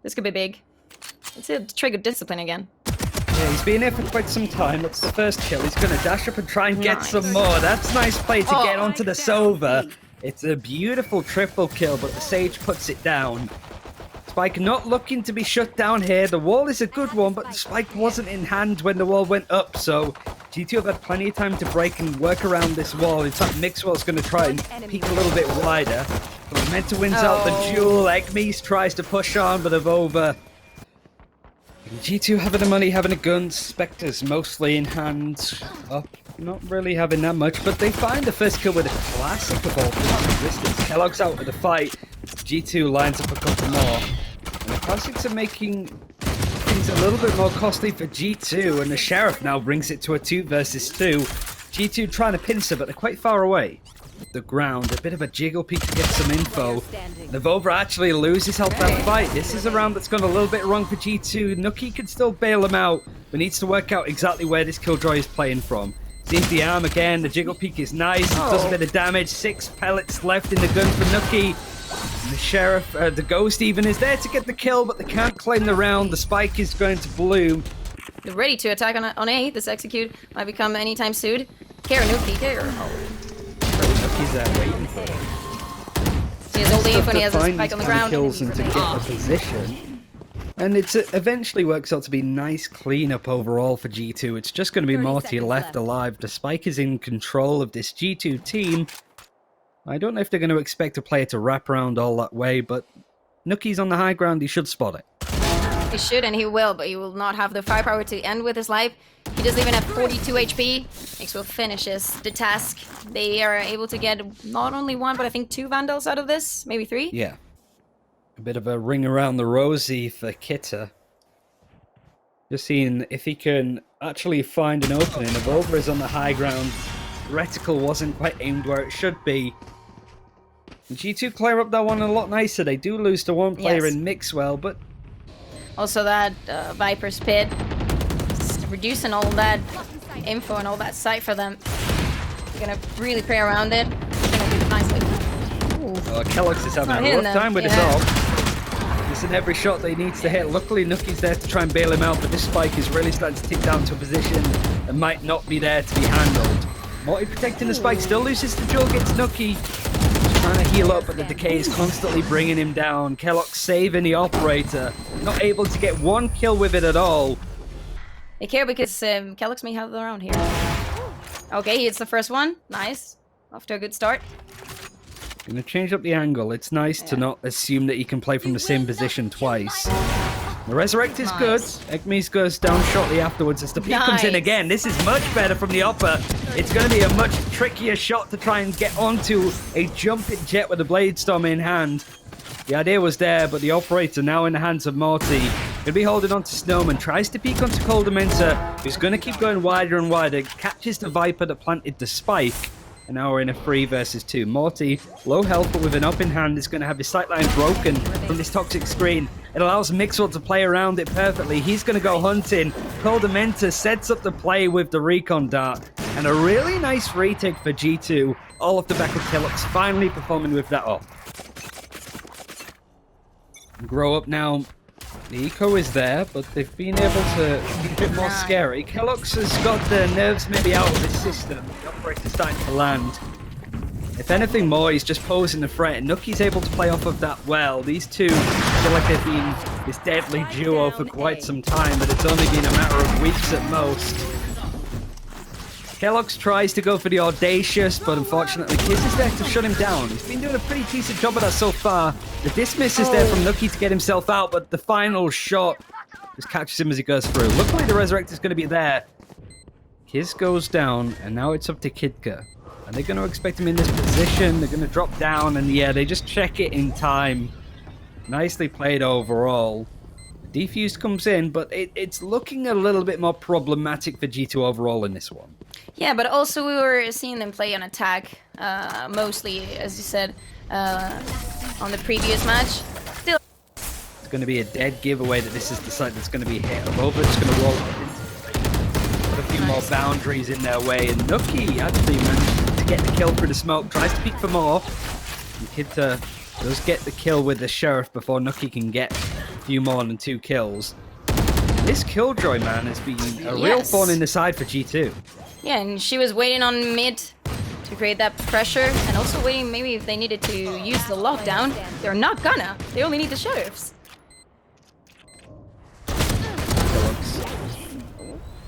This could be big. It's a trigger discipline again. Yeah, he's been here for quite some time. That's the first kill. He's going to dash up and try and get some more. That's nice play to get onto the Sova. It's a beautiful triple kill, but the Sage puts it down. Spike not looking to be shut down here. The wall is a good one, but the Spike wasn't in hand when the wall went up, so G2 have had plenty of time to break and work around this wall. In fact, Mixwell's going to try and peek a little bit wider. Koldamenta wins out the duel. Egmys tries to push on, but AvovA. G2 having the money, having the guns. Spectres mostly in hand. Up, not really having that much, but they find the first kill with a classic of all resistance. Keloqz out with the fight. G2 lines up a couple more. And the classics are making things a little bit more costly for G2, and the Sheriff now brings it to a 2 versus 2. G2 trying to pincer, but they're quite far away. The ground, a bit of a jiggle peek to get some info. AvovA actually loses health that fight. This is a round that's gone a little bit wrong for G2. Nukkye can still bail him out, but needs to work out exactly where this Killjoy is playing from. Sees the arm again, the jiggle peek is nice, it does a bit of damage. 6 pellets left in the gun for Nukkye. The Sheriff, the Ghost even is there to get the kill, but they can't claim the round. The Spike is going to bloom. They're ready to attack on A. This execute might become anytime soon. Nukkye, Nukkye's there waiting for him. He has all the info when he has a Spike on the ground. Kills and to get a position. And it eventually works out to be nice cleanup overall for G2. It's just going to be mORTy left alive. The Spike is in control of this G2 team. I don't know if they're going to expect a player to wrap around all that way, but Nukkye's on the high ground. He should spot it. He should, and he will, but he will not have the firepower to end with his life. He doesn't even have 42 HP. Mixwell finishes the task. They are able to get not only 1, but I think 2 Vandals out of this. Maybe 3? Yeah. A bit of a ring around the rosy for Kidter. Just seeing if he can actually find an opening. AvovA is on the high ground. Reticle wasn't quite aimed where it should be. And G2 clear up that one a lot nicer. They do lose to one player in Mixwell, but... Also that Viper's Pit. Just reducing all that info and all that sight for them. They're gonna really play around it. Gonna do it nicely. Keloqz is having a rough time with his ult. Missing every shot that he needs to hit. Luckily, Nukkye's there to try and bail him out, but this Spike is really starting to tick down to a position that might not be there to be handled. mORTy protecting the Spike, still loses the duel, gets Nukkye. Trying to heal up, but the decay is constantly bringing him down. Keloqz saving the operator. Not able to get 1 kill with it at all. They care because Keloqz may have the round here. Okay, he hits the first one. Nice. Off to a good start. Gonna change up the angle. It's nice to not assume that he can play from the same position twice. The resurrect is good. Egmys goes down shortly afterwards as the peek comes in again. This is much better from the upper. It's going to be a much trickier shot to try and get onto a jumping jet with a blade storm in hand. The idea was there, but the operator now in the hands of mORTy. Going to be holding on to Snowman. Tries to peek onto Koldamenta, who's going to keep going wider and wider. Catches the Viper that planted the Spike. And now we're in a 3 versus 2. mORTy, low health, but with an up in hand, is going to have his sightline broken from this toxic screen. It allows Mixwell to play around it perfectly. He's going to go hunting. Koldamenta sets up the play with the recon dart. And a really nice retake for G2, all off the back of Keloqz, finally performing with that off. Grow up now. The eco is there, but they've been able to be a bit more scary. Keloqz has got the nerves maybe out of his system. The operator's starting to land. If anything more, he's just posing the threat. And Nukkye's able to play off of that well. These two feel like they've been this deadly duo for quite some time, but it's only been a matter of weeks at most. Keloqz tries to go for the audacious, but unfortunately Kyzzzzz is there to shut him down. He's been doing a pretty decent job of that so far. The dismiss is there from Nukkye to get himself out, but the final shot just catches him as he goes through. Luckily the Resurrect is going to be there. Kyzzzzz goes down, and now it's up to Kidter. Are they going to expect him in this position? They're going to drop down, and yeah, they just check it in time. Nicely played overall. Defused comes in, but it's looking a little bit more problematic for G2 overall in this one. Yeah, but also we were seeing them play on attack, mostly, as you said, on the previous match. Still, it's going to be a dead giveaway that this is the site that's going to be hit. AvovA is going to roll put a few more boundaries in their way, and Nukkye actually managed to get the kill through the smoke, tries to peek for more, and Kidter does get the kill with the Sheriff before Nukkye can get few more than 2 kills. This Killjoy, man, has been a real thorn in the side for G2. Yeah, and she was waiting on mid to create that pressure, and also waiting maybe if they needed to use the lockdown. They're not gonna. They only need the sheriffs. Keloqz.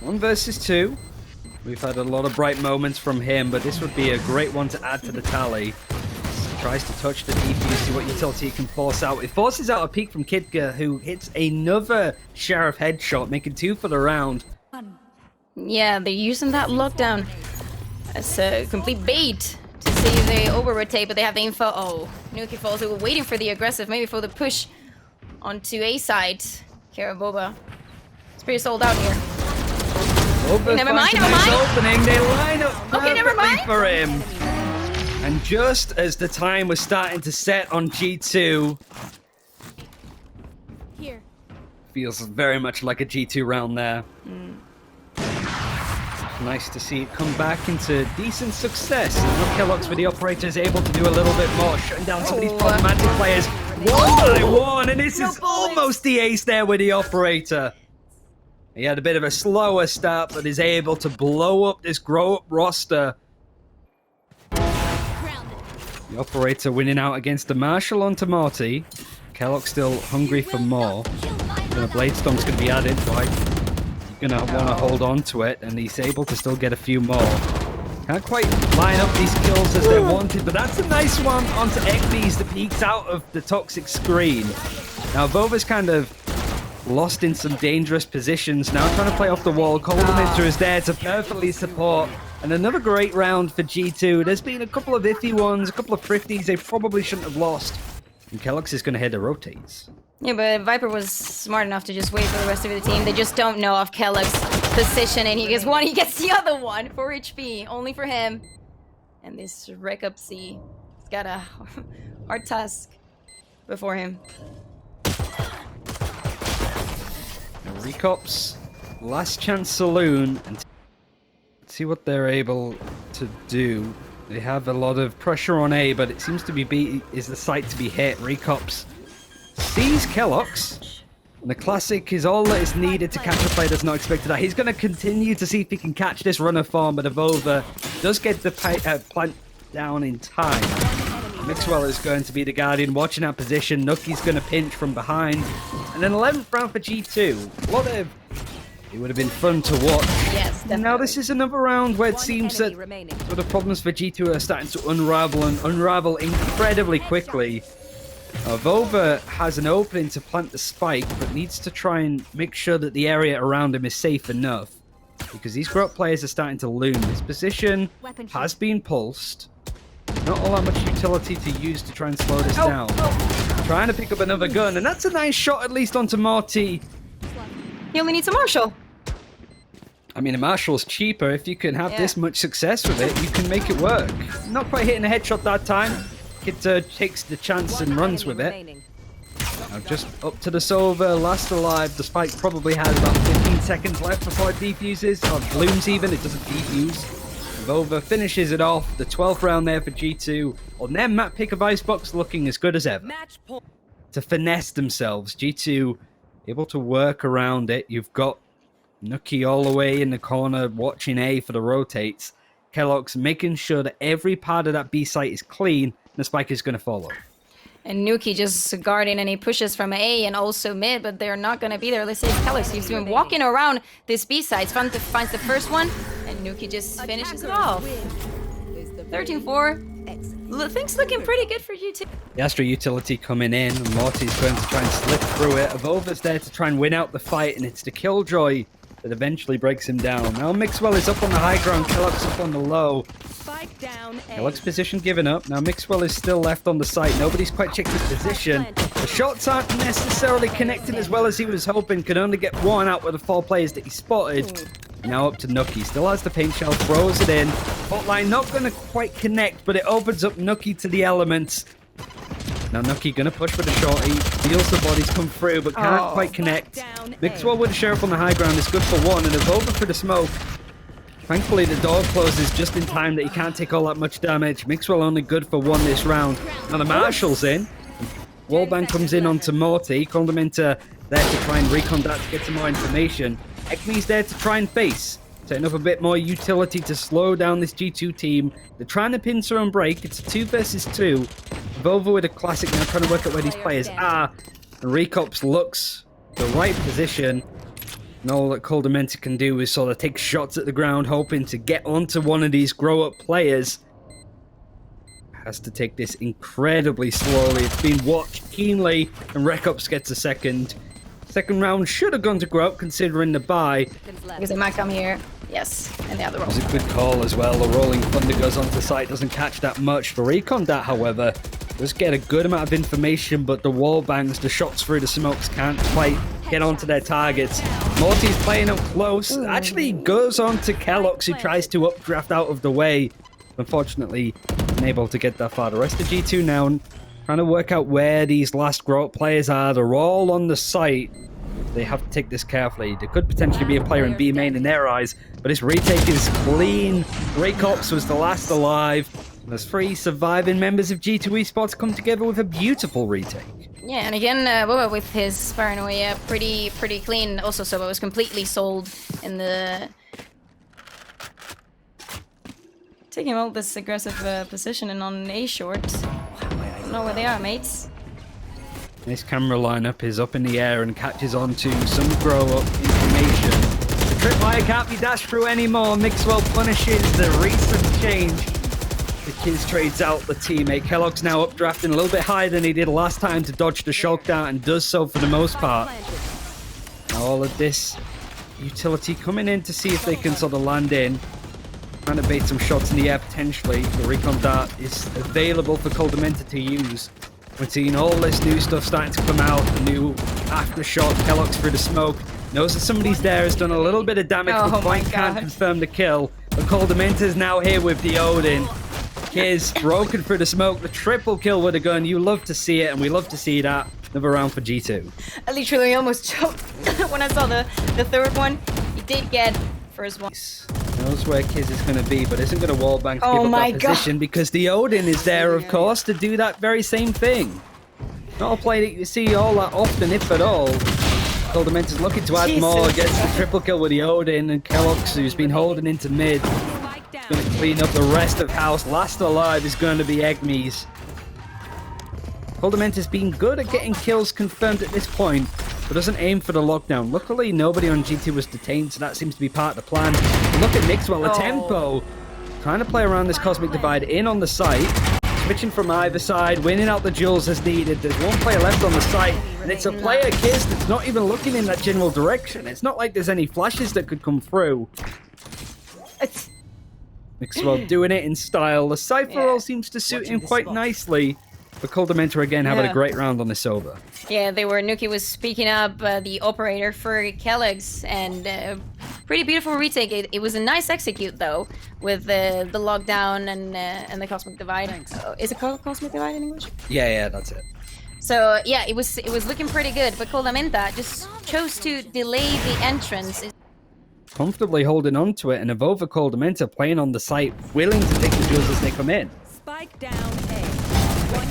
1 versus 2. We've had a lot of bright moments from him, but this would be a great one to add to the tally. Tries to touch the defuse, see what utility he can force out. It forces out a peek from Kidter, who hits another Sheriff headshot, making 2 for the round. Yeah, they're using that lockdown as a complete bait to see if they over-rotate, but they have the info. Oh, Nukkye falls. They were waiting for the aggressive, maybe for the push onto A side. AvovA. It's pretty sold out here. Never mind, never mind. Opening. They line up okay, never mind. for him. And just as the time was starting to set on G2, here. Feels very much like a G2 round there. Nice to see it come back into decent success. Now Keloqz with the operator is able to do a little bit more, shutting down some of these problematic players one by one, and this is almost the ace there with the operator. He had a bit of a slower start, but is able to blow up this grow-up roster. The operator winning out against the Marshal onto mORTy. Keloqz still hungry for more. And the Blade Storm's going to be added, right? He's going to want to hold on to it, and he's able to still get a few more. Can't quite line up these kills as they wanted, but that's a nice one onto Egmys that peeks out of the toxic screen. Now, AvovA's kind of lost in some dangerous positions. Now trying to play off the wall. Koldamenta is there to perfectly support. And another great round for G2. There's been a couple of iffy ones, a couple of thrifties they probably shouldn't have lost. And Keloqz is going to head to rotates. Yeah, but Viper was smart enough to just wait for the rest of the team. They just don't know of Keloqz's position, and he gets one, he gets the other one. 4 HP, only for him. And this rekozY, he's got a hard task before him. rekozY, last chance saloon, and see what they're able to do. They have a lot of pressure on A, but it seems to be B is the site to be hit. rekozY sees Keloqz, and the classic is all that is needed to catch a player that's not expected that. He's going to continue to see if he can catch this runner farm, but AvovA does get the plant down in time. Mixwell is going to be the Guardian, watching that position. Nukkye's going to pinch from behind. And then 11th round for G2. What a... It would have been fun to watch. Yes, definitely. Now this is another round where it seems that the problems for G2 are starting to unravel incredibly quickly. AvovA has an opening to plant the spike, but needs to try and make sure that the area around him is safe enough. Because these grow-up players are starting to loom. This position has been pulsed. Not all that much utility to use to try and slow this down. Trying to pick up another gun, and that's a nice shot at least onto mORTy. He only needs a Marshal. I mean, a Marshal's cheaper. If you can have this much success with it, you can make it work. Not quite hitting a headshot that time. Kidter takes the chance and runs with it. Now just up to the Sova, last alive. The spike probably has about 15 seconds left before it defuses, or blooms even, it doesn't defuse. AvovA finishes it off. The 12th round there for G2. On their map pick of Icebox looking as good as ever. To finesse themselves, G2 able to work around it. You've got Nukkye all the way in the corner watching A for the rotates. Keloqz making sure that every part of that B site is clean. The spike is going to follow. And Nukkye just guarding, and he pushes from A and also mid, but they're not going to be there. Let's say Keloqz, he's been walking around this B side. Finds the first one, and Nukkye just finishes it off. 13-4. Things looking pretty good for you too. The Astra utility coming in, and mORTy's going to try and slip through it. AvovA's there to try and win out the fight, and it's the Killjoy that eventually breaks him down. Now Mixwell is up on the high ground, Keloqz up on the low. Keloqz position given up. Now Mixwell is still left on the site. Nobody's quite checked his position. The shots aren't necessarily connecting as well as he was hoping. Could only get one out with the 4 players that he spotted. Now up to Nukkye. Still has the paint shell, throws it in. Hotline not going to quite connect, but it opens up Nukkye to the elements. Now Nukkye going to push for the shorty. Feels the bodies come through, but can't quite connect. Mixwell with the sheriff on the high ground is good for 1, and AvovA for the smoke. Thankfully, the door closes just in time that he can't take all that much damage. Mixwell only good for 1 this round. Now the Marshal's in. Wallbang comes in onto mORTy. Koldamenta there to try and recon that to get some more information. Egmys there to try and face. Setting up a bit more utility to slow down this G2 team. They're trying to pincer and break. It's 2 versus 2. AvovA with a classic now, trying to work out where these players are. And retakes looks the right position. And all that Koldamenta can do is sort of take shots at the ground, hoping to get onto one of these grow-up players. Has to take this incredibly slowly. It's been watched keenly, and retakes gets a second. Second round should have gone to grow up considering the buy. Because they might come here. Yes, and the other one. It was a good call as well. The rolling thunder goes onto site, doesn't catch that much. The recon that, however, does get a good amount of information, but the wall bangs, the shots through the smokes can't quite get onto their targets. mORTy's playing up close. Actually goes on to Keloqz, who tries to updraft out of the way. Unfortunately, unable to get that far. The rest of G2 now trying to work out where these last grow-up players are. They're all on the site. They have to take this carefully. There could potentially be a player in B main in their eyes, but this retake is clean. retakes was the last alive. There's 3 surviving members of G2 Esports come together with a beautiful retake. Yeah, and again, AvovA with his paranoia, pretty clean. Also, Soba was completely sold in the... Taking all this aggressive positioning on A short. I don't know where they are, mates. This camera lineup is up in the air and catches on to some grow-up information. The tripwire can't be dashed through anymore. Mixwell punishes the recent change. The Kyzzzzz trades out the teammate. Keloqz now updrafting a little bit higher than he did last time to dodge the shock down, and does so for the most part. All of this utility coming in to see if they can sort of land in. Trying to bait some shots in the air potentially. The recon dart is available for Koldamenta to use. We're seeing all this new stuff starting to come out. The new aftershock, Keloqz through the smoke. Knows that somebody's there, has done a little bit of damage, but quite can't confirm the kill. But Koldamenta's now here with the Odin. Kyzzzzz broken through the smoke. The triple kill with a gun. You love to see it, and we love to see that. Another round for G2. I literally almost choked when I saw the third one. He did get first one. Knows where Kyzzzzz is going to be, but isn't going to wallbang to give up that position because the Odin is there, of course, to do that very same thing. Not a play that you see all that often, if at all. Koldamenta's looking to add more, gets the triple kill with the Odin, and Keloqz, who's been holding into mid, is going to clean up the rest of house. Last alive is going to be Egmys. Koldamenta's been good at getting kills confirmed at this point, but doesn't aim for the lockdown. Luckily, nobody on G2 was detained, so that seems to be part of the plan. Look at Mixwell, the tempo. Trying to play around this Cosmic Divide in on the site. Switching from either side, winning out the duels as needed. There's one player left on the site, and it's a player Kyzzzzz that's not even looking in that general direction. It's not like there's any flashes that could come through. Mixwell doing it in style. The Cypher roll seems to suit him quite nicely. But Koldamenta again having a great round on this over. Yeah, Nukkye was speaking up the operator for Keloqz, and pretty beautiful retake. It was a nice execute though, with the lockdown and the Cosmic Divide. Is it called Cosmic Divide in English? Yeah, that's it. So yeah, it was looking pretty good, but Koldamenta just chose to delay the entrance. Comfortably holding on to it, and AvovA Koldamenta playing on the site, willing to take the duels as they come in. Spike down A.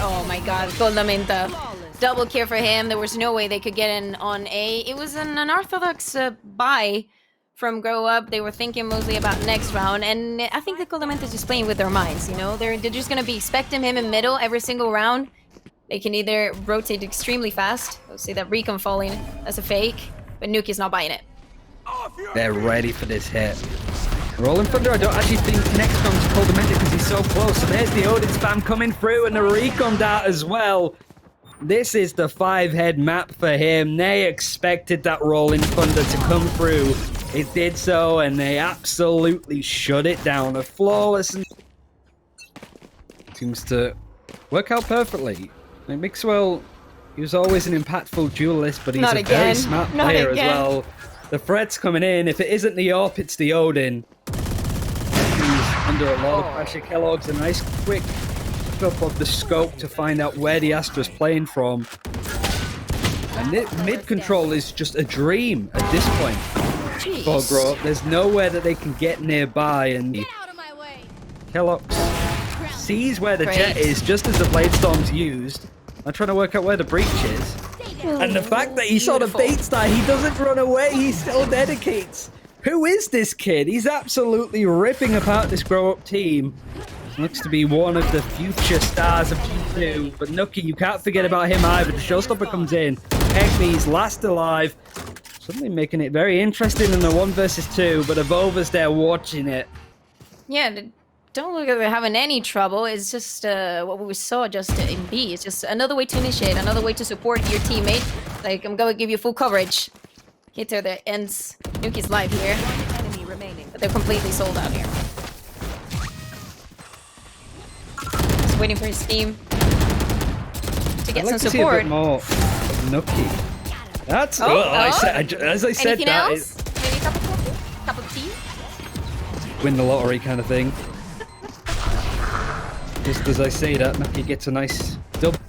Oh my god, Koldamenta. Double kill for him. There was no way they could get in on A. It was an unorthodox buy from Grow Up. They were thinking mostly about next round, and I think that Koldamenta's just playing with their minds, you know? They're just gonna be expecting him in middle every single round. They can either rotate extremely fast. Let's see that recon falling as a fake, but Nukkye's not buying it. They're ready for this hit. Rolling Thunder, I don't actually think connects on to Koldamenta because he's so close. So there's the Odin spam coming through and the recon dart as well. This is the 5-head map for him. They expected that Rolling Thunder to come through. It did so, and they absolutely shut it down. A flawless and seems to work out perfectly. Like Mixwell, he was always an impactful duelist, but he's a very smart player as well. The threat's coming in. If it isn't the AWP, it's the Odin. He's under a lot of pressure. Keloqz, a nice quick up of the scope to find out where the Astra's playing from. And mid control is just a dream at this point for Grow Up. There's nowhere that they can get nearby, and Keloqz sees where the jet is just as the Blade Storm's used. I'm trying to work out where the breach is. And the fact that he saw the bait style, he doesn't run away, he still dedicates. Who is this kid? He's absolutely ripping apart this grow-up team. Looks to be one of the future stars of G2. But Nukkye, you can't forget about him either. The showstopper comes in. Egmys last alive. Suddenly making it very interesting in the 1 versus 2. But AvovA's there watching it. Yeah, don't look like they're having any trouble. It's just what we saw just in B. It's just another way to initiate, another way to support your teammate. Like, I'm going to give you full coverage. Kidter that ends Nukkye's life here. But they're completely sold out here. Just waiting for his team to get some support. See a bit more of Nukkye. That's as I said. Anything That else? is Maybe a cup of coffee? Cup of tea? win the lottery kind of thing. Just as I say that, Nukkye gets a nice double.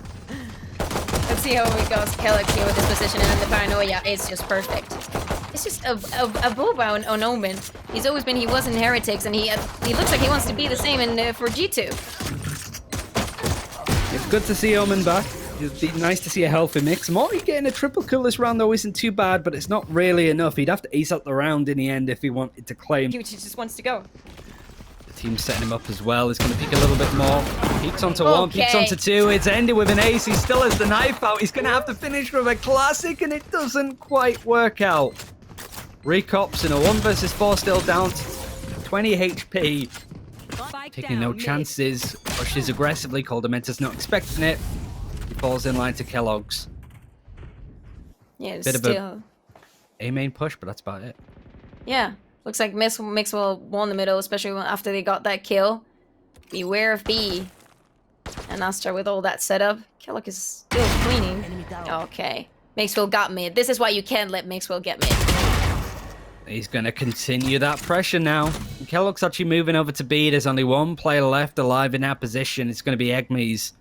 Let's see how it goes. Keloqz here with this position, and then the paranoia is just perfect. It's just a AvovA on Omen. He's always been, he was in Heretics, and he looks like he wants to be the same in for G2. It's good to see Omen back. It'd be nice to see a healthy mix. mORTy getting a triple kill this round though isn't too bad, but it's not really enough. He'd have to ace out the round in the end if he wanted to claim. He just wants to go. The team's setting him up as well. He's going to peek a little bit more. Peeks onto one, peeks onto two. It's ended with an ace. He still has the knife out. He's going to have to finish with a classic, and it doesn't quite work out. rekops in a 1 versus 4, still down to 20 HP. Taking no chances. Pushes aggressively. Koldamenta's not expecting it. He falls in line to Keloqz. Yeah, it's Bit still... of a main push, but that's about it. Yeah. Looks like Mixwell won the middle, especially after they got that kill. Beware of B. And Astra with all that setup. Keloqz is still cleaning. Okay. Mixwell got mid. This is why you can't let Mixwell get mid. He's going to continue that pressure now. Keloqz actually moving over to B. There's only one player left alive in that position. It's going to be Egmys.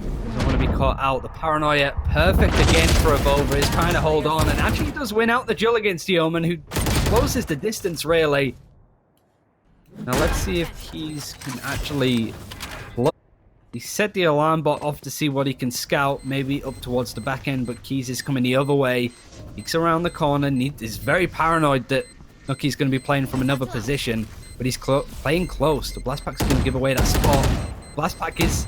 Don't want to be caught out. The paranoia, perfect again for AvovA. He's trying to hold on and actually does win out the duel against the Omen, who closes the distance really. Now let's see if Kyzzzzz can actually... He set the alarm bot off to see what he can scout, maybe up towards the back end, but Kyzzzzz is coming the other way. Peeks around the corner, and he's very paranoid that Nukkye's going to be playing from another position, but he's playing close. The blast pack's going to give away that spot. Blast pack is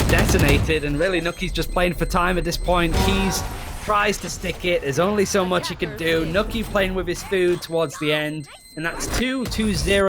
detonated, and really Nukkye's just playing for time at this point. Kyzzzzz tries to stick it. There's only so much he can do. Nukkye playing with his food towards the end, and that's 2-2-0.